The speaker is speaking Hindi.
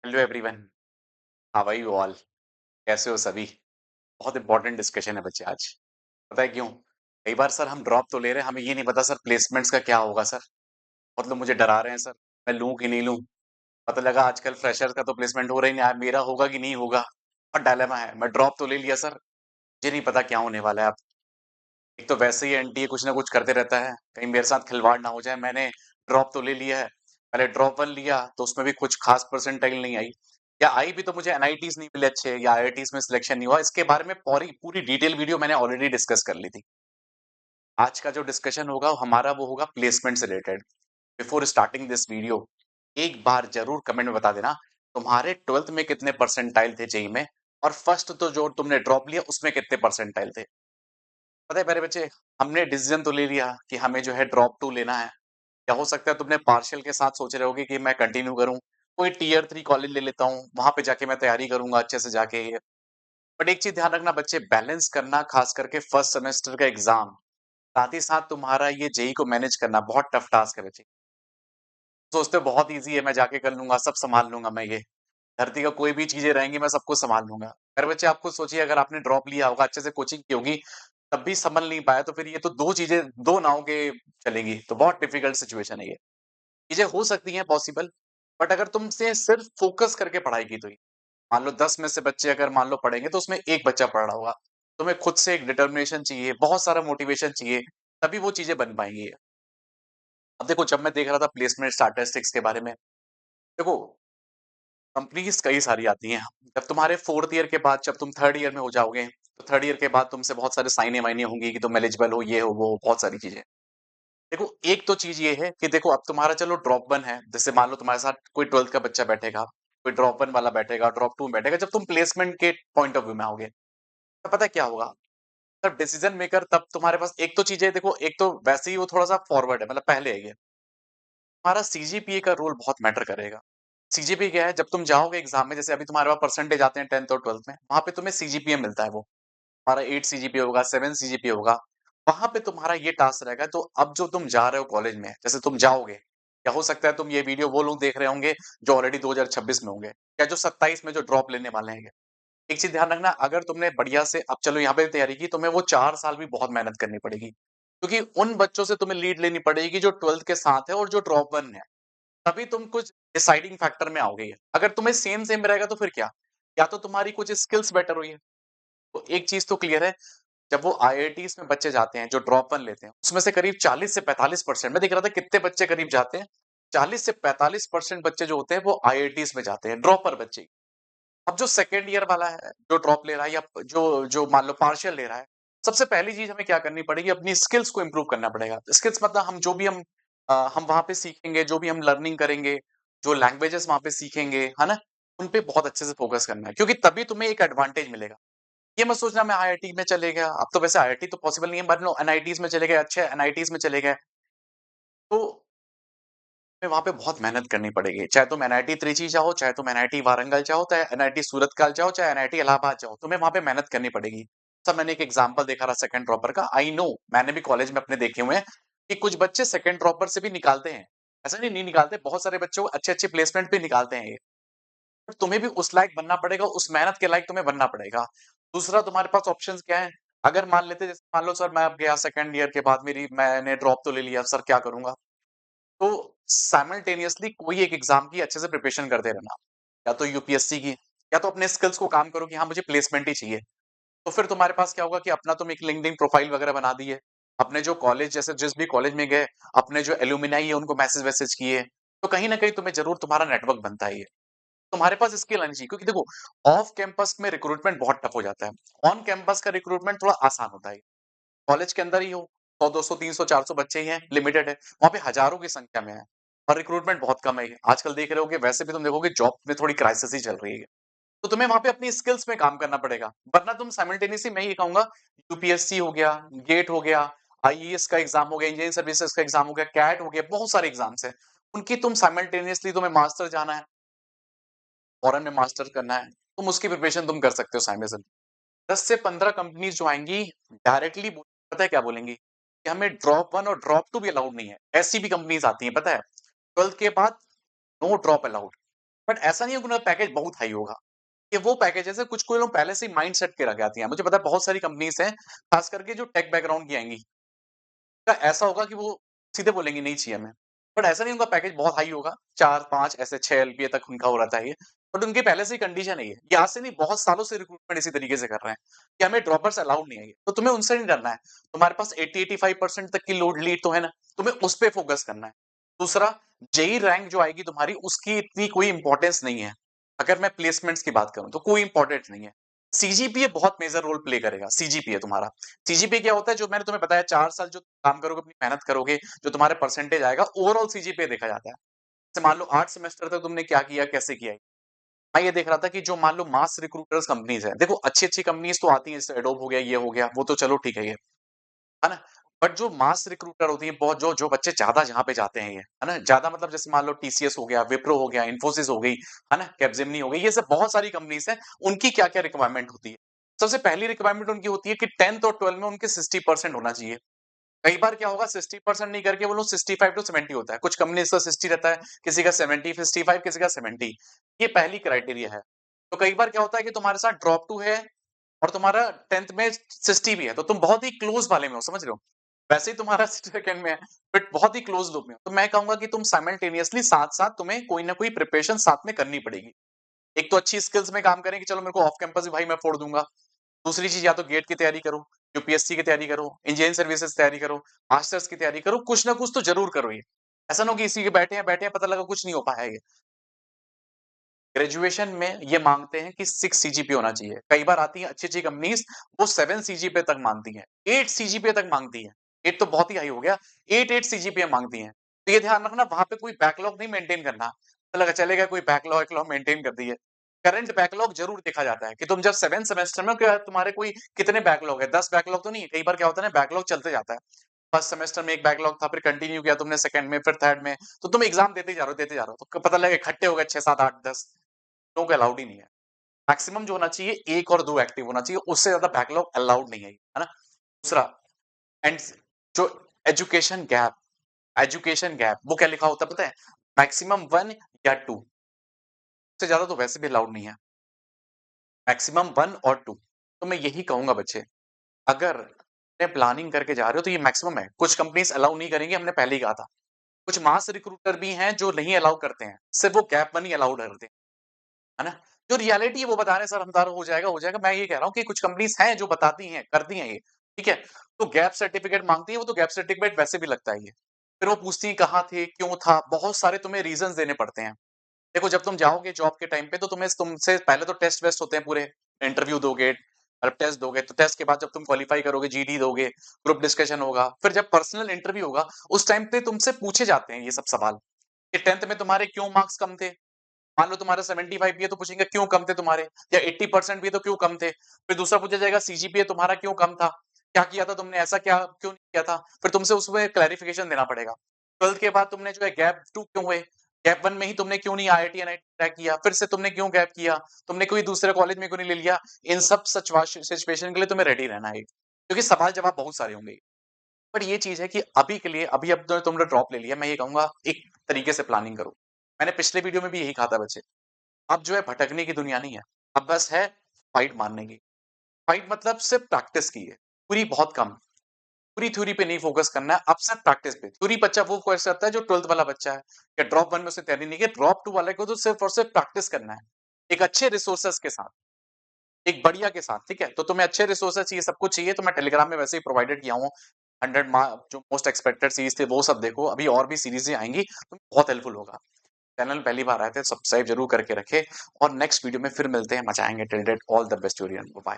Hello everyone. How are you all? कैसे हो सभी? बहुत इंपॉर्टेंट डिस्कशन है बच्चे आज। पता है क्यों? कई बार सर हम ड्रॉप तो ले रहे हैं, हमें ये नहीं पता सर प्लेसमेंट्स का क्या होगा सर। मतलब मुझे डरा रहे हैं सर, मैं लूं कि नहीं लूं। पता लगा आजकल फ्रेशर का तो प्लेसमेंट हो रहा ही नहीं, मेरा होगा कि नहीं होगा। और डायलेमा है, मैं ड्रॉप तो ले लिया सर, मुझे नहीं पता क्या होने वाला है अब। एक तो वैसे ही एनटीए कुछ ना कुछ करते रहता है, कहीं मेरे साथ खिलवाड़ ना हो जाए। मैंने ड्रॉप तो ले लिया है, पहले ड्रॉप वन लिया तो उसमें भी कुछ खास परसेंटाइल नहीं आई, या आई भी तो मुझे एनआईटीज नहीं मिले अच्छे, या आईआईटीज में सिलेक्शन नहीं हुआ। इसके बारे में पूरी पूरी डिटेल वीडियो मैंने ऑलरेडी डिस्कस कर ली थी। आज का जो डिस्कशन होगा हमारा वो होगा प्लेसमेंट से related. Before starting this video, एक बार जरूर कमेंट में बता देना तुम्हारे ट्वेल्थ में कितने परसेंटाइल थे जेई में, और फर्स्ट तो जो तुमने ड्रॉप लिया उसमें कितने परसेंटाइल थे। पता है मेरे बच्चे, हमने डिसीजन तो ले लिया कि हमें जो है ड्रॉप टू लेना है। या हो सकता है तुमने पार्शियल के साथ सोच रहे होगे कि मैं कंटिन्यू करूं, कोई टीयर थ्री कॉलेज ले लेता हूँ, वहां पे जाके मैं तैयारी करूंगा अच्छे से जाके। बट एक चीज ध्यान रखना बच्चे, बैलेंस करना, खास करके फर्स्ट सेमेस्टर का एग्जाम, साथ ही साथ तुम्हारा ये जेई को मैनेज करना बहुत टफ टास्क है बच्चे। सोचते हो बहुत इजी है, मैं जाके कर लूंगा, सब संभाल लूंगा मैं ये, धरती का कोई भी चीजें रहेंगी मैं सबको संभाल लूंगा। अगर बच्चे आप खुद सोचिए, अगर आपने ड्रॉप लिया होगा, अच्छे से कोचिंग की होगी, तब भी संभल नहीं पाया, तो फिर ये तो दो चीजें, दो नाव के चलेंगी, तो बहुत डिफिकल्ट सिचुएशन है ये। चीजें हो सकती हैं पॉसिबल, बट अगर तुमसे सिर्फ फोकस करके पढ़ाई की तो ही। मान लो 10 में से बच्चे अगर मान लो पढ़ेंगे तो उसमें एक बच्चा पढ़ रहा होगा। तुम्हें खुद से एक डिटर्मिनेशन चाहिए, बहुत सारा मोटिवेशन चाहिए, तभी वो चीजें बन पाएंगी। अब देखो, जब मैं देख रहा था प्लेसमेंट स्टैटिस्टिक्स के बारे में, देखो कंपनीज कई सारी आती हैं। जब तुम्हारे फोर्थ ईयर के बाद जब तुम थर्ड ईयर में हो जाओगे, तो थर्ड ईयर के बाद तुमसे बहुत सारे साइने वाइने होंगी कि तुम एलिजिबल हो, ये हो वो हो, बहुत सारी चीजें। देखो एक तो चीज ये है कि देखो अब तुम्हारा चलो ड्रॉप वन है, जैसे मान लो तुम्हारे साथ कोई ट्वेल्थ का बच्चा बैठेगा, कोई ड्रॉप वन वाला बैठेगा, ड्रॉप टू में बैठेगा, जब तुम प्लेसमेंट के पॉइंट ऑफ व्यू में आओगे तो पता है क्या होगा। तब डिसीजन मेकर, तब तुम्हारे पास एक तो चीजें, देखो एक तो वैसे ही वो थोड़ा सा फॉरवर्ड है, मतलब पहले है ये, तुम्हारा सीजीपीए का रोल बहुत मैटर करेगा। सीजीपीए क्या है, जब तुम जाओगे एग्जाम में, जैसे अभी तुम्हारे पास परसेंटेज आते हैं 10th और 12th में, वहां पे तुम्हें सीजीपीए मिलता है, वो तुम्हारा 8 सीजीपीए होगा, 7 सीजीपीए होगा। वहां पे तुम्हारा ये टास्क रहेगा, तो अब जो तुम जा रहे हो कॉलेज में, जैसे तुम जाओगे, या हो सकता है तुम ये वीडियो वो लोग देख रहे होंगे जो ऑलरेडी 2026 में होंगे, या जो 27 में जो ड्रॉप लेने वाले हैं। एक चीज ध्यान रखना, अगर तुमने बढ़िया से अब चलो यहाँ पे तैयारी की, तुम्हें वो 4 साल भी बहुत मेहनत करनी पड़ेगी, क्योंकि उन बच्चों से तुम्हें लीड लेनी पड़ेगी जो ट्वेल्थ के साथ है और जो ड्रॉप वन है। तभी तुम कुछ डिसाइडिंग फैक्टर में आओगे। अगर तुम्हें सेम सेम रहेगा तो फिर क्या, या तो तुम्हारी कुछ स्किल्स बेटर हुई है। तो एक चीज तो क्लियर है, जब वो आईआईटीज में बच्चे जाते हैं जो ड्रॉप वन लेते हैं, उसमें से करीब 40 से 45%, मैं देख रहा था कितने बच्चे करीब जाते हैं, 40 से 45% बच्चे जो होते हैं वो आईआईटीज में जाते हैं, ड्रॉपर बच्चे। अब जो सेकंड ईयर वाला है, जो ड्रॉप ले रहा है, या जो जो मान लो पार्शियल ले रहा है, सबसे पहली चीज हमें क्या करनी पड़ेगी, अपनी स्किल्स को इंप्रूव करना पड़ेगा। स्किल्स मतलब हम जो भी हम वहां पे सीखेंगे, जो भी हम लर्निंग करेंगे, जो लैंग्वेजेस वहां पे सीखेंगे, है ना, उन पे बहुत अच्छे से फोकस करना है, क्योंकि तभी तुम्हें एक एडवांटेज मिलेगा। ये मत सोचना मैं आईआईटी में चले गया, अब तो वैसे आईआईटी तो पॉसिबल नहीं है, मान लो एनआईटीज में चले गए, अच्छे एनआईटीज में चले गए, तो तुम्हें वहां पे बहुत मेहनत करनी पड़ेगी। चाहे तुम एनआईटी त्रिची जाओ, चाहे तुम एनआईटी वारंगल जाओ, चाहे एनआईटी सूरतकाल जाओ, चाहे एनआईटी इलाहाबाद जाओ, तुम्हें वहां पे मेहनत करनी पड़ेगी। सब मैंने एक एग्जांपल देखा रहा सेकंड ड्रॉपर का, आई नो, मैंने भी कॉलेज में अपने देखे हुए हैं कि कुछ बच्चे सेकंड ड्रॉपर से भी निकालते हैं। ऐसा नहीं नहीं निकालते, बहुत सारे बच्चों को अच्छे अच्छे प्लेसमेंट भी निकालते हैं ये। पर तुम्हें भी उस लायक बनना पड़ेगा, उस मेहनत के लायक तुम्हें बनना पड़ेगा। दूसरा तुम्हारे पास ऑप्शन क्या है, अगर मान लेते, जैसे मान लो सर मैं अब गया सेकंड ईयर के बाद, मेरी मैंने ड्रॉप तो ले लिया, सर क्या करूंगा। तो साइमल्टेनियसली कोई एक एग्जाम की अच्छे से प्रिपरेशन करते रहना, या तो यूपीएससी की, या तो अपने स्किल्स को काम करो कि हाँ मुझे प्लेसमेंट ही चाहिए। तो फिर तुम्हारे पास क्या होगा कि अपना तुम एक लिंक्डइन प्रोफाइल वगैरह बना दी है, अपने जो कॉलेज, जैसे जिस भी कॉलेज में गए, अपने जो एल्यूमिनाई है उनको मैसेज वैसेज किए, तो कहीं ना कहीं तुम्हें जरूर तुम्हारा नेटवर्क बनता है ये। तुम्हारे पास स्किल आनी चाहिए, क्योंकि देखो ऑफ कैंपस में रिक्रूटमेंट बहुत टफ हो जाता है, ऑन कैंपस का रिक्रूटमेंट थोड़ा आसान होता है। कॉलेज के अंदर ही हो, 100 200 300 400 बच्चे ही हैं, लिमिटेड है, वहां पे हजारों की संख्या में है, और रिक्रूटमेंट बहुत कम है। आजकल देख रहे होगे, वैसे भी तुम देखोगे जॉब में थोड़ी क्राइसिस ही चल रही है, तो तुम्हें वहां पे अपनी स्किल्स में काम करना पड़ेगा। वरना तुम साइमल्टेनियसली, मैं ये कहूंगा, यूपीएससी हो गया, गेट हो गया, आईएएस का एग्जाम हो गया, इंजीनियरिंग सर्विसेज का एग्जाम हो गया, कैट हो गया, बहुत सारे एग्जाम्स हैं, उनकी तुम साइमल्टेनियसली, तुम्हें मास्टर जाना है, फॉरेन में मास्टर करना है, तुम उसकी प्रिपरेशन तुम कर सकते हो साइमल्टेनियसली। 10 से 15 कंपनीज जो आएंगी, डायरेक्टली पता है क्या बोलेंगी, कि हमें ड्रॉप वन और ड्रॉप टू भी अलाउड नहीं है। ऐसी भी कंपनीज आती हैं, पता है, ट्वेल्थ के बाद नो ड्रॉप अलाउड। बट ऐसा नहीं है कि उनका पैकेज बहुत हाई होगा। ये वो पैकेज है, जैसे कुछ कोई लोग पहले से ही माइंड सेट के रख आती हैं। मुझे पता है बहुत सारी कंपनीज़ हैं, खास करके जो टेक बैकग्राउंड की आएँगी। का ऐसा होगा कि वो सीधे बोलेंगे नहीं चाहिए हमें। बट ऐसा नहीं उनका पैकेज बहुत हाई होगा, 4-5 ऐसे 6 एलपीए तक उनका होना चाहिए। बट उनकी पहले से ही कंडीशन है ये। ये आज से नहीं बहुत सालों से रिक्रूटमेंट इसी तरीके से कर रहे हैं, कि हमें ड्रॉपर्स अलाउड नहीं है ये। तो तुम्हें उनसे नहीं डरना है। तुम्हारे पास 80-85% तक की लोड लीड तो है ना, तुम्हें उस पे फोकस करना है। दूसरा, जेईई रैंक जो आएगी तुम्हारी उसकी इतनी कोई इंपॉर्टेंस नहीं है। अगर मैं प्लेसमेंट्स की बात करूँ तो कोई इंपॉर्टेंट नहीं है। सीजीपीए बहुत मेजर रोल प्ले करेगा, सीजीपीए तुम्हारा। सीजीपीए क्या होता है जो मैंने तुम्हें बताया 4 साल जो काम करोगे, अपनी मेहनत करोगे, जो तुम्हारे परसेंटेज आएगा, ओवरऑल सीजीपीए देखा जाता है। जैसे मान लो 8 सेमेस्टर तक तुमने क्या किया, कैसे किया है। मैं ये देख रहा था कि जो मान लो मास रिक्रूटर्स कंपनीज है, देखो अच्छी-अच्छी कंपनीज तो आती हैं, जैसे एडोब हो गया, ये हो गया, वो तो चलो ठीक है ना? बट जो मास रिक्रूटर होती है, बहुत जो जो बच्चे ज़्यादा जहाँ पे जाते हैं ये, है ना? ज़्यादा मतलब जैसे मान लो टीसीएस हो गया, विप्रो हो गया, इन्फोसिस हो गई, है ना? कैपजेमिनी हो गई, ये सब बहुत सारी कंपनीज हैं, उनकी क्या-क्या रिक्वायरमेंट होती है? सबसे पहली रिक्वायरमेंट उनकी होती है कि 10th और 12th में उनके 60% होना चाहिए। कई बार क्या होगा 60% नहीं करके वो लोग 65 टू 70 होता है। कुछ कंपनीज का 60 रहता है, किसी का 70, 55, किसी का 70। ये पहली क्राइटेरिया है। तो कई बार क्या होता है कि तुम्हारे साथ ड्रॉप 2 है और तुम्हारा 10th में 60 भी है, तो तुम बहुत ही क्लोज वाले में हो, समझ रहे हो? वैसे ही तुम्हारा सेकंड में है, बट बहुत ही क्लोज लूप में हो। तो मैं कहूँगा कि तुम साइमल्टेनियसली साथ-साथ तुम्हें कोई ना कोई प्रिपरेशन साथ में करनी पड़ेगी। एक तो अच्छी स्किल्स में काम करें कि चलो मेरे को ऑफ कैंपस भी भाई मैं फोड़ दूँगा। दूसरी चीज़ या तो गेट की तैयारी करो, यूपीएससी की तैयारी करो, इंजीनियरिंग सर्विसेज तैयारी करो, मास्टर्स की तैयारी करो, कुछ ना कुछ तो ज़रूर करो ये। ऐसा ना हो कि इसी के बैठे हैं, पता लगा कुछ नहीं हो पाया ये। ग्रेजुएशन में ये माँगते हैं कि 6 सीजीपीए होना चाहिए। कई बार आती हैं अच्छी-अच्छी कंपनीज़, वो 7 सीजीपीए तक माँगती हैं, 8 सीजीपीए तक माँगती हैं। 8 तो बहुत ही हाई हो गया, 8-8 सीजीपीए माँगती हैं। तो ये ध्यान रखना वहाँ पे कोई बैकलॉग नहीं मेंटेन करना। तो लगा चलेगा कोई बैकलॉग वैकलॉग मेंटेन कर दी है। करंट बैकलॉग ज़रूर देखा जाता है कि तुम जब 7 सेमेस्टर में हो, क्या तुम्हारे कोई कितने बैकलॉग है, 10 बैकलॉग तो नहीं है। कई बार क्या होता है ना बैकलॉग चलते जाता है। फर्स्ट सेमेस्टर में 1 बैकलॉग था, फिर कंटिन्यू किया तुमने सेकंड में, फिर थर्ड में, तो तुम एग्ज़ाम देते ही जा रहे हो, देते जा रहे हो। तो पता लगा इकट्ठे हो गए 6, 7, 8, 10 लोगों को अलाउड ही नहीं है। मैक्सिमम जो होना चाहिए 1 और 2 एक्टिव होना चाहिए, उससे ज़्यादा बैकलॉग अलाउड नहीं है ना? दूसरा एंड जो एजुकेशन गैप वो क्या लिखा होता है पता है? मैक्सिमम 1 या 2 उससे ज़्यादा तो वैसे भी अलाउड नहीं है। मैक्सिमम 1 और 2 तो मैं यही कहूँगा बच्चे, अगर प्लानिंग करके जा रहे हो तो ये मैक्सिमम है। कुछ कंपनीज़ अलाउ नहीं करेंगी, हमने पहले ही कहा था। कुछ मास रिक्रूटर भी हैं जो नहीं अलाउ करते हैं, सिर्फ़ वो गैप 1 ही अलाउड करते हैं। है ना? जो रियलिटी है वो बता रहे हैं सर हमारा हो जाएगा, हो जाएगा। मैं ये कह रहा हूँ कि कुछ कंपनीज़ हैं जो बताती हैं, करती हैं ये, ठीक है? तो गैप सर्टिफ़िकेट माँगती है, वो तो गैप सर्टिफ़िकेट वैसे भी लगता ही है। फिर वो पूछती हैं कहाँ थे, क्यों था? बहुत सारे तुम्हें रीज़न्स देने पड़ते हैं। देखो जब तुम जाओगे जॉब के टाइम पे तो तुम्हें तुमसे पहले तो टेस्ट वेस्ट होते हैं पूरे, इंटरव्यू दोगे, टेस्ट दोगे, तो टेस्ट के बाद जब तुम क्वालीफाई करोगे, जीडी दोगे, ग्रुप डिस्कशन होगा, फिर जब पर्सनल इंटरव्यू होगा, उस टाइम पे तुमसे पूछे जाते हैं ये सब सवाल, कि 10th में तुम्हारे क्यों मार्क्स कम थे? मान लो तुम्हारा 75 भी है तो पूछेंगे क्यों कम थे तुम्हारे, या 80% भी है तो क्यों कम थे। फिर दूसरा पूछा जाएगा सीजीपीए तुम्हारा क्यों कम था, क्या किया था तुमने, ऐसा क्या क्यों नहीं किया था। फिर तुमसे उसमें क्लैरिफिकेशन देना पड़ेगा। 12th के बाद तुमने जो है गैप 2 क्यों हुए, गैप 1 में ही तुमने क्यों नहीं आईआईटी एनआईटी क्रैक किया, फिर से तुमने क्यों गैप किया, तुमने कोई दूसरे कॉलेज में क्यों नहीं ले लिया। इन सब सिचुएशन के लिए तुम्हें रेडी रहना है, क्योंकि सवाल जवाब बहुत सारे होंगे। बट ये चीज़ है कि अभी के लिए अभी अब तो तुमने ड्रॉप ले लिया, मैं ये कहूँगा एक तरीके से प्लानिंग करो। मैंने पिछले वीडियो में भी यही कहा था बच्चे। अब जो है भटकने की दुनिया नहीं है। अब बस है फाइट मारने की। फाइट मतलब सिर्फ़ प्रैक्टिस की है, थ्योरी बहुत कम। पूरी थ्योरी पे नहीं फ़ोकस करना है, अब सिर्फ़ प्रैक्टिस पे। थ्योरी बच्चा वो कर सकता है जो 12th वाला बच्चा है, या ड्रॉप 1 में उसने तैयारी नहीं की, ड्रॉप 2 वाले को तो सिर्फ़ और सिर्फ़ प्रैक्टिस करना है। एक अच्छे रिसोर्सेज़ के साथ, एक बढ़िया के साथ, ठीक है? तो तुम्हें अच्छे रिसोर्सेज़ चाहिए, सब कुछ चाहिए, तो मैं टेलीग्राम में वैसे ही प्रोवाइडेड किया हूँ। 100 जो मोस्ट एक्सपेक्टेड सीरीज़ थे वो सब देखो, अभी और भी सीरीज़ें आएँगी, तो बहुत हेल्पफुल होगा। चैनल पहली बार आए थे, सब्सक्राइब ज़रूर करके रखें और नेक्स्ट वीडियो में फिर मिलते हैं, मचाएँगे till date. All the best to you, bye.